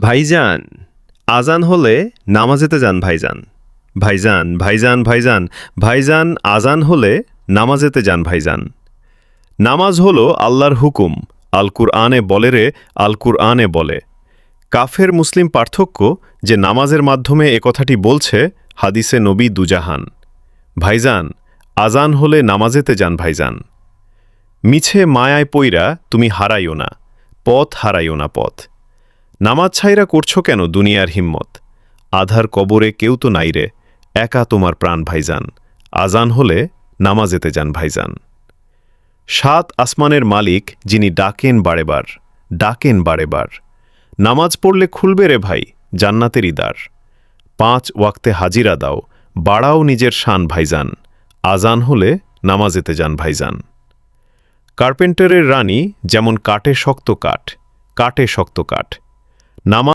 ভাইজান, আজান হলে নামাজেতে যান ভাইজান। ভাইজান, ভাইজান, ভাইজান, ভাইজান, আজান হলে নামাজেতে যান ভাইজান। নামাজ হলো আল্লাহর হুকুম, আল কুরআনে বলে রে, আল কুরআনে বলে। কাফের মুসলিম পার্থক্য যে নামাজের মাধ্যমে কথাটি বলছে, হাদিসে নবী দুজাহান। ভাইজান, আজান হলে নামাজেতে যান ভাইজান। মিছে মায়ায় পইরা তুমি হারাইও না, পথ হারাইও না পথ। নামাজ ছাইরা করছো কেন দুনিয়ার হিম্মত? আধার কবরে কেউ তো নাই রে, একা তোমার প্রাণ ভাইজান। আজান হলে নামাজেতে যান ভাইজান। সাত আসমানের মালিক যিনি ডাকেন বারেবার, ডাকেন বারেবার। নামাজ পড়লে খুলবে রে ভাই জান্নাতেরই দ্বার। 5 ওয়াক্তে হাজিরা দাও, বাড়াও নিজের শান ভাইজান। আজান হলে নামাজেতে যান ভাইজান। কার্পেন্টারের রানী যেমন কাটে শক্ত কাঠ, কাটে শক্ত কাঠ। নামাজ